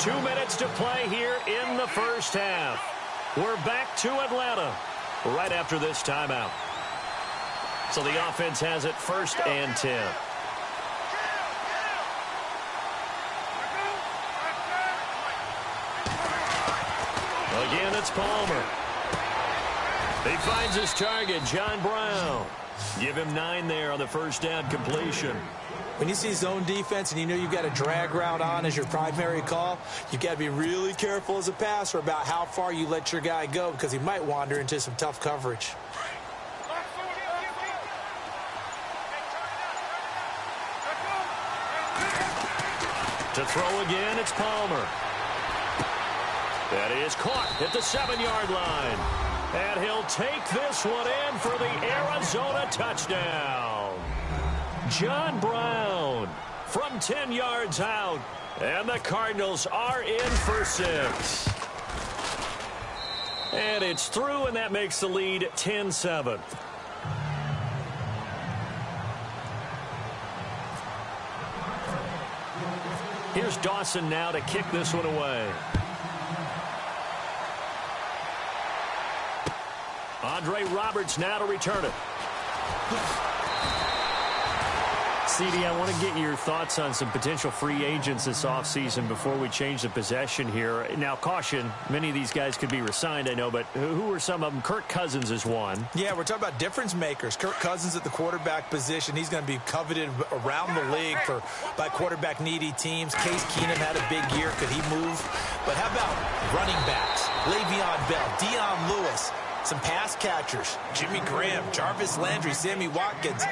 2 minutes to play here in the first half. We're back to Atlanta right after this timeout. So the offense has it 1st and 10. Again, it's Palmer. He finds his target, John Brown. Give him 9 there on the first down completion. When you see zone defense and you know you've got a drag route on as your primary call, you've got to be really careful as a passer about how far you let your guy go because he might wander into some tough coverage. To throw again, it's Palmer. That is caught at the 7-yard line. And he'll take this one in for the Arizona touchdown. John Brown from 10 yards out. And the Cardinals are in for 6. And it's through, and that makes the lead 10-7. Here's Dawson now to kick this one away. Andre Roberts now to return it. CD, I want to get your thoughts on some potential free agents this offseason before we change the possession here. Now, caution, many of these guys could be re-signed, I know, but who are some of them? Kirk Cousins is one. Yeah, we're talking about difference makers. Kirk Cousins at the quarterback position. He's going to be coveted around the league by quarterback-needy teams. Case Keenum had a big year. Could he move? But how about running backs? Le'Veon Bell, Dion Lewis, some pass catchers, Jimmy Graham, Jarvis Landry, Sammy Watkins.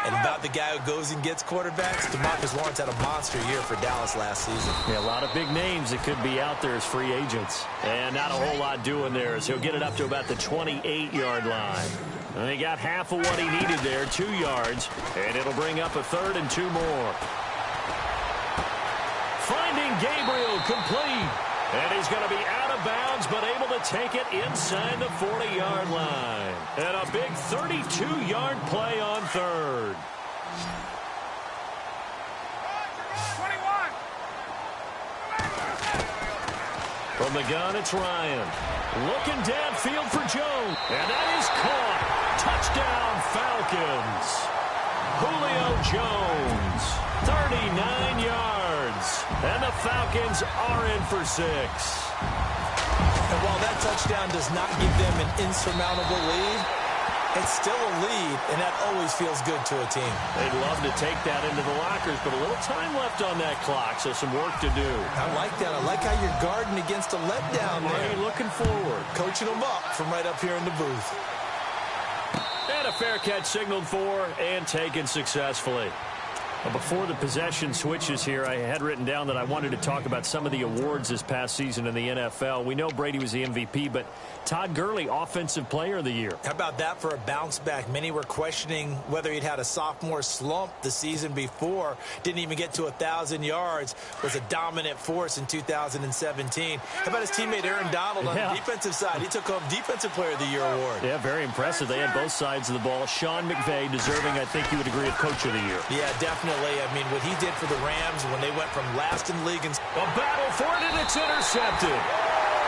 And about the guy who goes and gets quarterbacks, DeMarcus Lawrence had a monster year for Dallas last season. Yeah, a lot of big names that could be out there as free agents. And not a whole lot doing there as he'll get it up to about the 28-yard line. And he got half of what he needed there, 2 yards. And it'll bring up a 3rd and 2 more. Finding Gabriel complete. And he's going to be out of bounds, but able to take it inside the 40-yard line. And a big 32-yard play on 3rd. 21. From the gun, it's Ryan. Looking downfield for Jones. And that is caught. Touchdown, Falcons. Julio Jones, 39 yards. And the Falcons are in for 6. And while that touchdown does not give them an insurmountable lead, it's still a lead, and that always feels good to a team. They'd love to take that into the lockers, but a little time left on that clock, so some work to do. I like that. I like how you're guarding against a letdown there. Are you looking forward? Coaching them up from right up here in the booth. And a fair catch signaled for and taken successfully. Before the possession switches here, I had written down that I wanted to talk about some of the awards this past season in the NFL. We know Brady was the MVP, but Todd Gurley, Offensive Player of the Year. How about that for a bounce back? Many were questioning whether he'd had a sophomore slump the season before. Didn't even get to 1,000 yards. Was a dominant force in 2017. How about his teammate Aaron Donald on the defensive side? He took home Defensive Player of the Year award. Yeah, very impressive. They had both sides of the ball. Sean McVay deserving, I think you would agree, of Coach of the Year. Yeah, definitely. I mean, what he did for the Rams when they went from last in the league. A battle for it, and it's intercepted.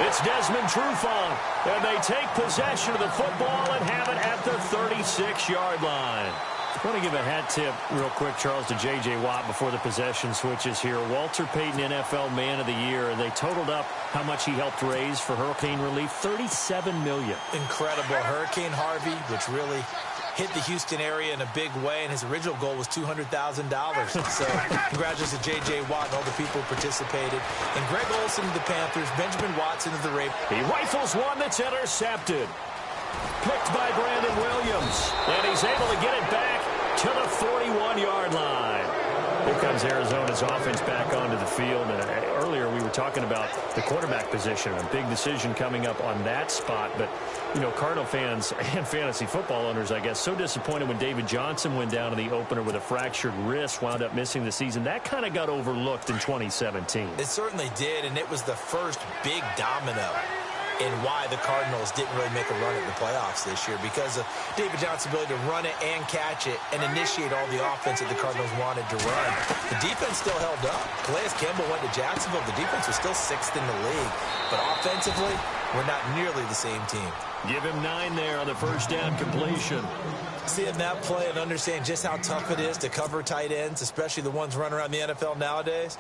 It's Desmond Trufant, and they take possession of the football and have it at the 36-yard line. I want to give a hat tip real quick, Charles, to J.J. Watt before the possession switches here. Walter Payton, NFL Man of the Year, and they totaled up how much he helped raise for hurricane relief, $37 million. Incredible. Hurricane Harvey, which really hit the Houston area in a big way, and his original goal was $200,000. So congratulations to J.J. Watt and all the people who participated. And Greg Olsen of the Panthers, Benjamin Watson of the Ravens. He rifles one that's intercepted. Picked by Brandon Williams. And he's able to get it back to the 41-yard line. Here comes Arizona's offense back onto the field. And earlier we were talking about the quarterback position. A big decision coming up on that spot. But, you know, Cardinal fans and fantasy football owners, I guess, so disappointed when David Johnson went down in the opener with a fractured wrist, wound up missing the season. That kind of got overlooked in 2017. It certainly did, and it was the first big domino. and why the Cardinals didn't really make a run at the playoffs this year, because of David Johnson's ability to run it and catch it and initiate all the offense that the Cardinals wanted to run. The defense still held up. Calais Campbell went to Jacksonville. The defense was still 6th in the league. But offensively, we're not nearly the same team. Give him 9 there on the first down completion. Seeing that play and understand just how tough it is to cover tight ends, especially the ones running around the NFL nowadays,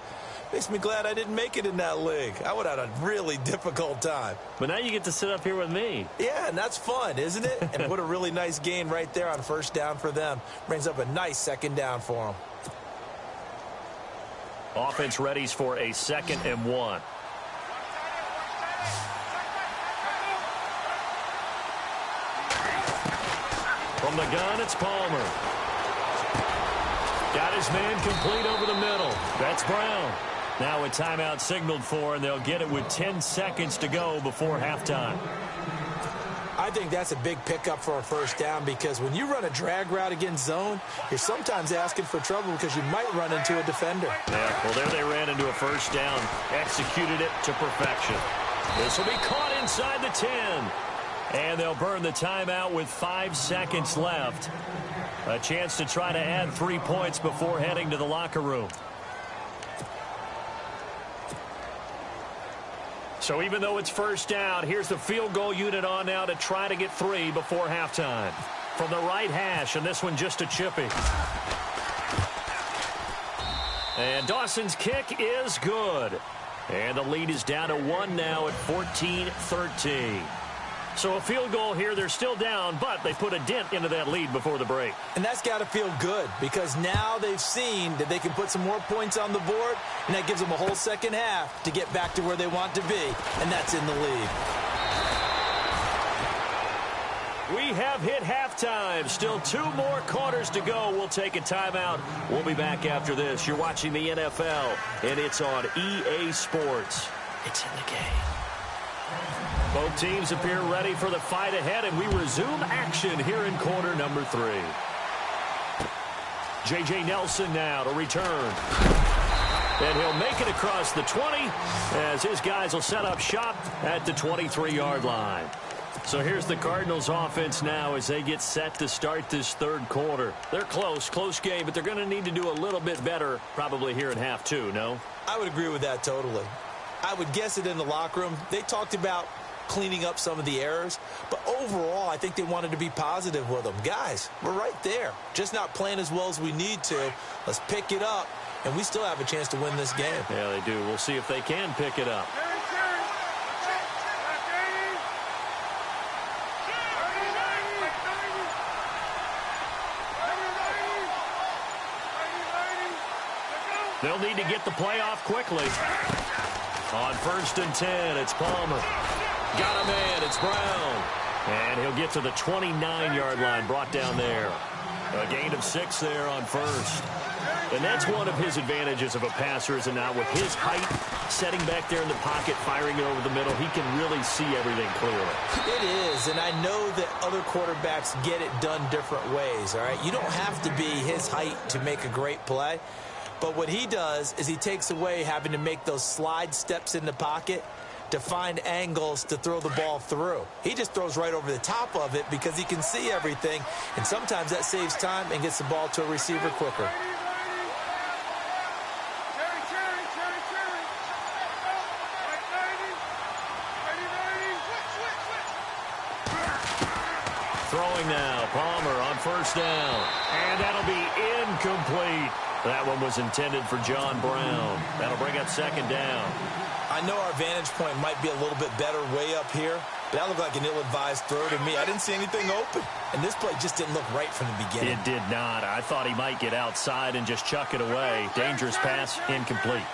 makes me glad I didn't make it in that league. I would have had a really difficult time. But now you get to sit up here with me. Yeah, and that's fun, isn't it? And what a really nice gain right there on first down for them. Brings up a nice second down for them. Offense readies for a 2nd and 1. From the gun, it's Palmer. Got his man complete over the middle. That's Brown. Now a timeout signaled for, and they'll get it with 10 seconds to go before halftime. I think that's a big pickup for a first down, because when you run a drag route against zone, you're sometimes asking for trouble because you might run into a defender. Yeah, well, there they ran into a first down. Executed it to perfection. This will be caught inside the 10. And they'll burn the timeout with 5 seconds left. A chance to try to add 3 points before heading to the locker room. So even though it's first down, here's the field goal unit on now to try to get 3 before halftime. From the right hash, and this one just a chippy. And Dawson's kick is good. And the lead is down to 1 now at 14-13. So a field goal here, they're still down, but they put a dent into that lead before the break. And that's got to feel good, because now they've seen that they can put some more points on the board, and that gives them a whole second half to get back to where they want to be, and that's in the lead. We have hit halftime. Still 2 more quarters to go. We'll take a timeout. We'll be back after this. You're watching the NFL, and it's on EA Sports. It's in the game. Both teams appear ready for the fight ahead, and we resume action here in quarter number 3. J.J. Nelson now to return. And he'll make it across the 20 as his guys will set up shop at the 23-yard line. So here's the Cardinals offense now as they get set to start this third quarter. They're close game, but they're going to need to do a little bit better probably here in half 2, no? I would agree with that totally. I would guess it in the locker room. They talked about cleaning up some of the errors, but overall I think they wanted to be positive with them. Guys, we're right there, just not playing as well as we need to. Let's pick it up, and we still have a chance to win this game. Yeah, they do. We'll see if they can pick it up. They'll need to get the play off quickly. On 1st and 10, it's Palmer. Got a man, it's Brown. And he'll get to the 29-yard line, brought down there. A gain of 6 there on 1st. And that's one of his advantages of a passer, is now with his height, setting back there in the pocket, firing it over the middle, he can really see everything clearly. It is, and I know that other quarterbacks get it done different ways, all right? You don't have to be his height to make a great play. But what he does is he takes away having to make those slide steps in the pocket to find angles to throw the ball through. He just throws right over the top of it because he can see everything, and sometimes that saves time and gets the ball to a receiver quicker. Throwing now, Palmer on 1st down. And that'll be incomplete. That one was intended for John Brown. That'll bring up 2nd down. I know our vantage point might be a little bit better way up here, but that looked like an ill-advised throw to me. I didn't see anything open, and this play just didn't look right from the beginning. It did not. I thought he might get outside and just chuck it away. Dangerous pass, incomplete.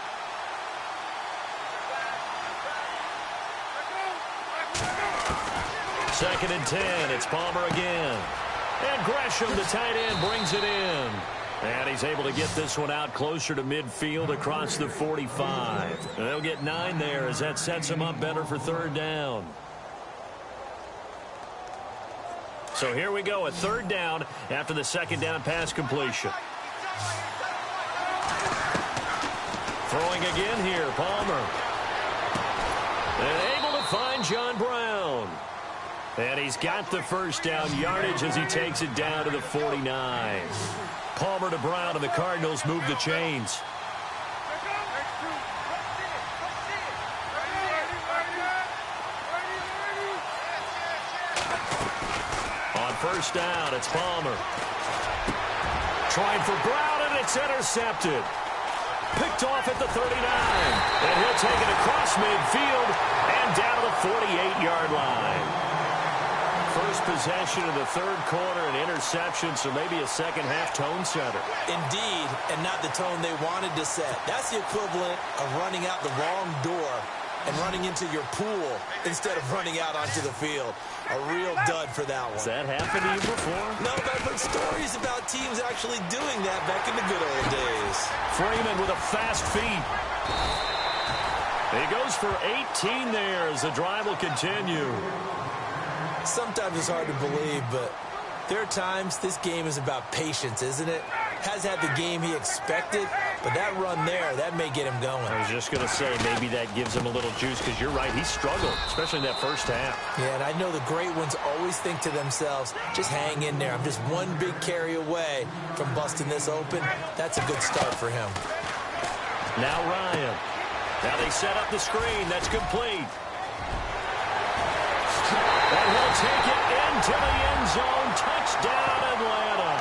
Second and 10, it's Palmer again. And Gresham, the tight end, brings it in. And he's able to get this one out closer to midfield across the 45. And they'll get 9 there as that sets him up better for 3rd down. So here we go, a 3rd down after the 2nd down pass completion. Throwing again here, Palmer. And able to find John Brown. And he's got the first down yardage as he takes it down to the 49. Palmer to Brown, and the Cardinals move the chains. On first down, it's Palmer. Trying for Brown, and it's intercepted. Picked off at the 39. And he'll take it across midfield and down to the 48-yard line. First possession of the third quarter, an interception, so maybe a second-half tone setter. Indeed, and not the tone they wanted to set. That's the equivalent of running out the wrong door and running into your pool instead of running out onto the field. A real dud for that one. Has that happened to you before? No, but I've heard stories about teams actually doing that back in the good old days. Freeman with a fast feet. He goes for 18 there as the drive will continue. Sometimes it's hard to believe, but there are times this game is about patience, isn't it? Has had the game he expected, but that run there, that may get him going. I was just going to say, maybe that gives him a little juice, because you're right, he struggled, especially in that first half. Yeah, and I know the great ones always think to themselves, just hang in there. I'm just one big carry away from busting this open. That's a good start for him. Now Ryan. Now they set up the screen. That's complete. And he'll take it into the end zone. Touchdown, Atlanta.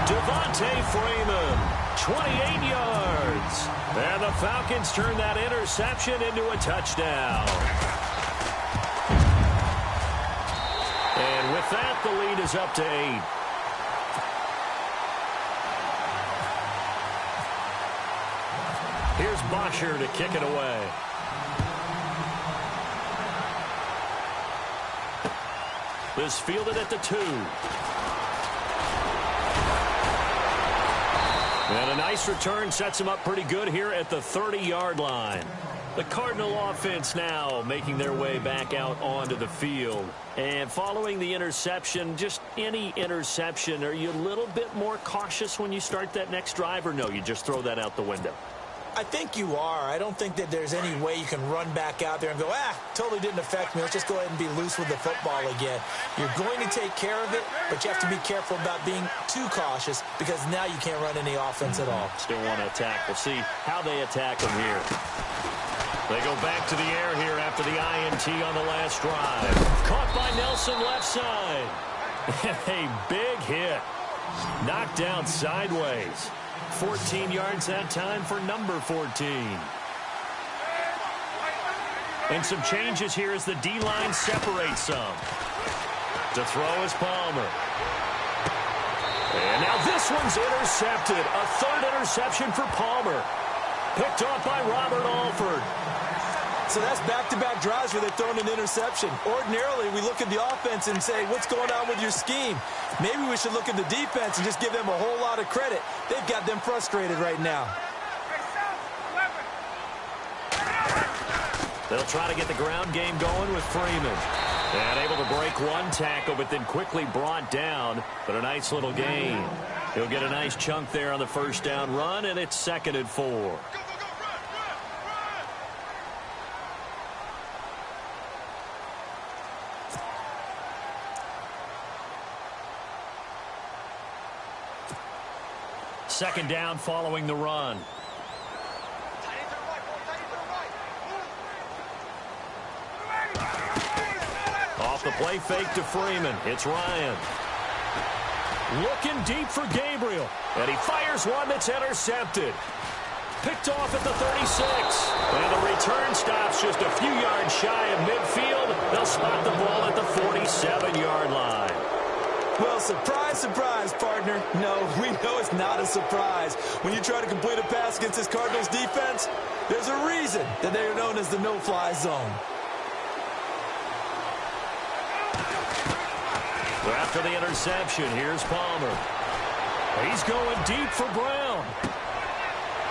Devontae Freeman, 28 yards. And the Falcons turn that interception into a touchdown. And with that, the lead is up to 8. Here's Bosher to kick it away. This fielded at the 2. And a nice return sets him up pretty good here at the 30-yard line. The Cardinal offense now making their way back out onto the field. And following the interception, just any interception, are you a little bit more cautious when you start that next drive, or no, you just throw that out the window? I think you are. I don't think that there's any way you can run back out there and go, totally didn't affect me. Let's just go ahead and be loose with the football again. You're going to take care of it, but you have to be careful about being too cautious, because now you can't run any offense at all. Still want to attack. We'll see how they attack him here. They go back to the air here after the INT on the last drive. Caught by Nelson left side. A big hit. Knocked down sideways. 14 yards that time for number 14. And some changes here as the D-line separates some. To throw is Palmer. And now this one's intercepted. A third interception for Palmer. Picked off by Robert Alford. So that's back-to-back drives where they've thrown an interception. Ordinarily, we look at the offense and say, what's going on with your scheme? Maybe we should look at the defense and just give them a whole lot of credit. They've got them frustrated right now. They'll try to get the ground game going with Freeman. And able to break one tackle, but then quickly brought down. But a nice little gain. He'll get a nice chunk there on the first down run, and it's 2nd and 4. Second down following the run. Off the play fake to Freeman. It's Ryan. Looking deep for Gabriel. And he fires one that's intercepted. Picked off at the 36. And the return stops just a few yards shy of midfield. They'll spot the ball at the 47-yard line. Well, surprise, surprise, partner. No, we know it's not a surprise. When you try to complete a pass against this Cardinals defense, there's a reason that they are known as the no-fly zone. After the interception, here's Palmer. He's going deep for Brown.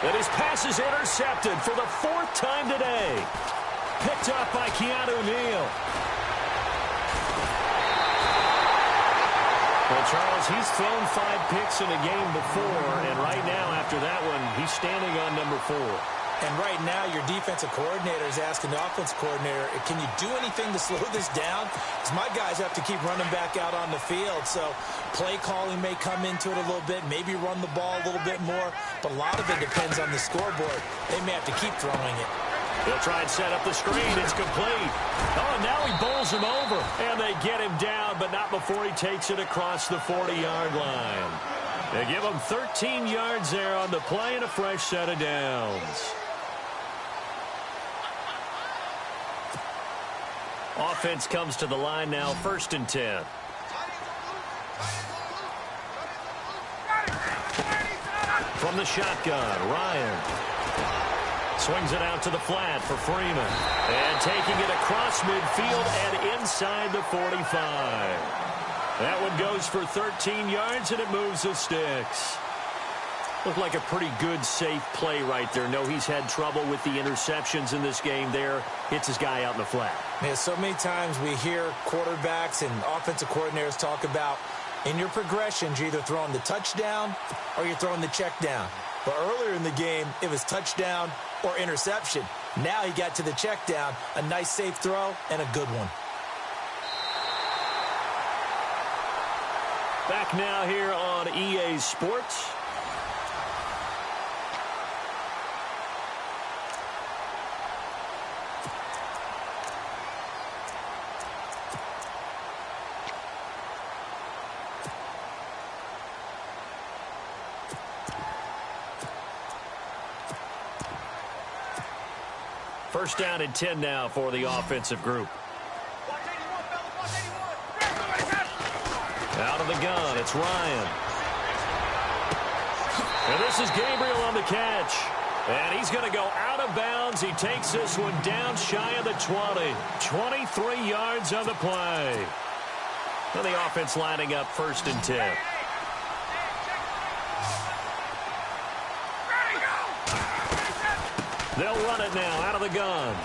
And his pass is intercepted for the 4th time today. Picked up by Keanu Neal. Well, Charles, he's thrown 5 picks in a game before, and right now, after that one, he's standing on number 4. And right now, your defensive coordinator is asking the offensive coordinator, can you do anything to slow this down? Because my guys have to keep running back out on the field. So play calling may come into it a little bit, maybe run the ball a little bit more. But a lot of it depends on the scoreboard. They may have to keep throwing it. He'll try and set up the screen. It's complete. Oh, and now he bowls him over. And they get him down, but not before he takes it across the 40-yard line. They give him 13 yards there on the play and a fresh set of downs. Offense comes to the line now, 1st and 10. From the shotgun, Ryan swings it out to the flat for Freeman. And taking it across midfield and inside the 45. That one goes for 13 yards, and it moves the sticks. Looked like a pretty good, safe play right there. No, he's had trouble with the interceptions in this game there. Hits his guy out in the flat. Man, so many times we hear quarterbacks and offensive coordinators talk about in your progressions, you're either throwing the touchdown or you're throwing the check down. But earlier in the game, it was touchdown or interception. Now he got to the check down, a nice safe throw, and a good one. Back now here on EA Sports. First down and 10 now for the offensive group. Out of the gun, it's Ryan. And this is Gabriel on the catch. And he's going to go out of bounds. He takes this one down shy of the 20. 23 yards on the play. And the offense lining up 1st and 10. They'll run it now out of the gun.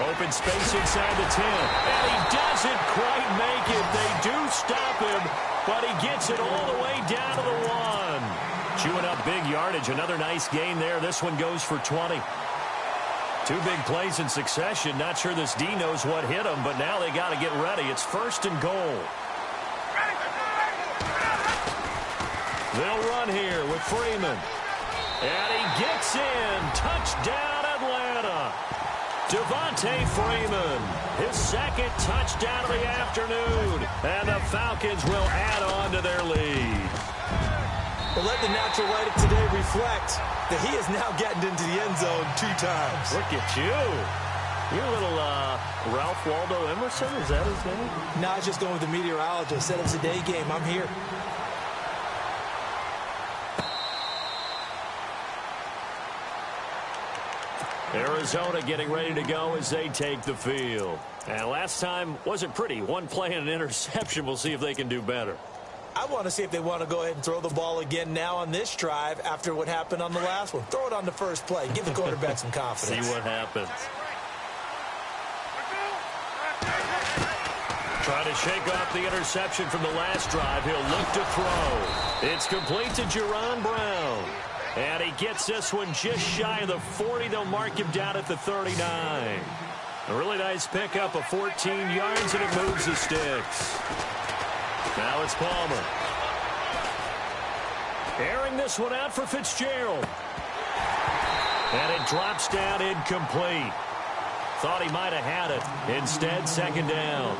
Open space inside the 10. And he doesn't quite make it. They do stop him, but he gets it all the way down to the 1. Chewing up big yardage. Another nice gain there. This one goes for 20. 2 big plays in succession. Not sure this D knows what hit him, but now they got to get ready. It's 1st and goal. They'll run here with Freeman. And he gets in. Touchdown, Atlanta. Devontae Freeman, his 2nd touchdown of the afternoon. And the Falcons will add on to their lead. Well, let the natural light of today reflect that he has now gotten into the end zone 2 times. Look at you. You're a little Ralph Waldo Emerson, is that his name? No, I was just going with the meteorologist. Said it was a day game. I'm here. Arizona getting ready to go as they take the field. And last time wasn't pretty. 1 play and an interception. We'll see if they can do better. I want to see if they want to go ahead and throw the ball again now on this drive after what happened on the last one. Throw it on the first play. Give the quarterback some confidence. See what happens. Trying to shake off the interception from the last drive. He'll look to throw. It's complete to Jerron Brown. And he gets this one just shy of the 40. They'll mark him down at the 39. A really nice pickup of 14 yards, and it moves the sticks. Now it's Palmer. Airing this one out for Fitzgerald. And it drops down incomplete. Thought he might have had it. Instead, 2nd down.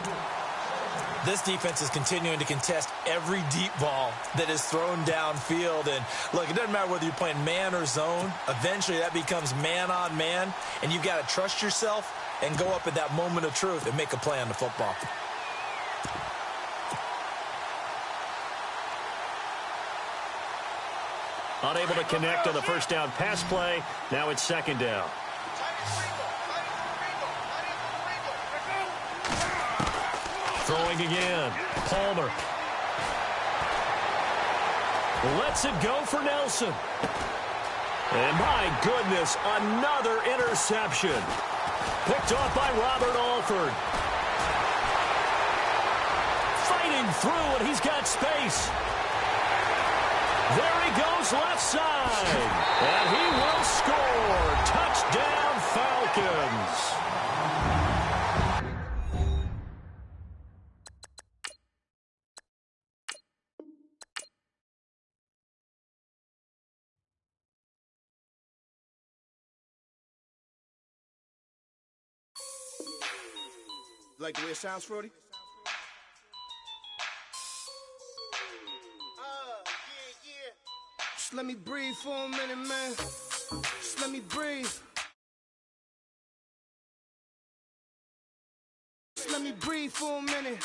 This defense is continuing to contest every deep ball that is thrown downfield. And, look, it doesn't matter whether you're playing man or zone. Eventually, that becomes man on man. And you've got to trust yourself and go up at that moment of truth and make a play on the football. Unable to connect on the first down pass play. Now it's 2nd down. Throwing again. Palmer. Lets it go for Nelson. And my goodness, another interception. Picked off by Robert Alford. Fighting through, and he's got space. There he goes left side. And he will score. Touchdown, Falcons. Like the way it sounds, Frody? Just let me breathe for a minute, man. Just let me breathe. Just let me breathe for a minute.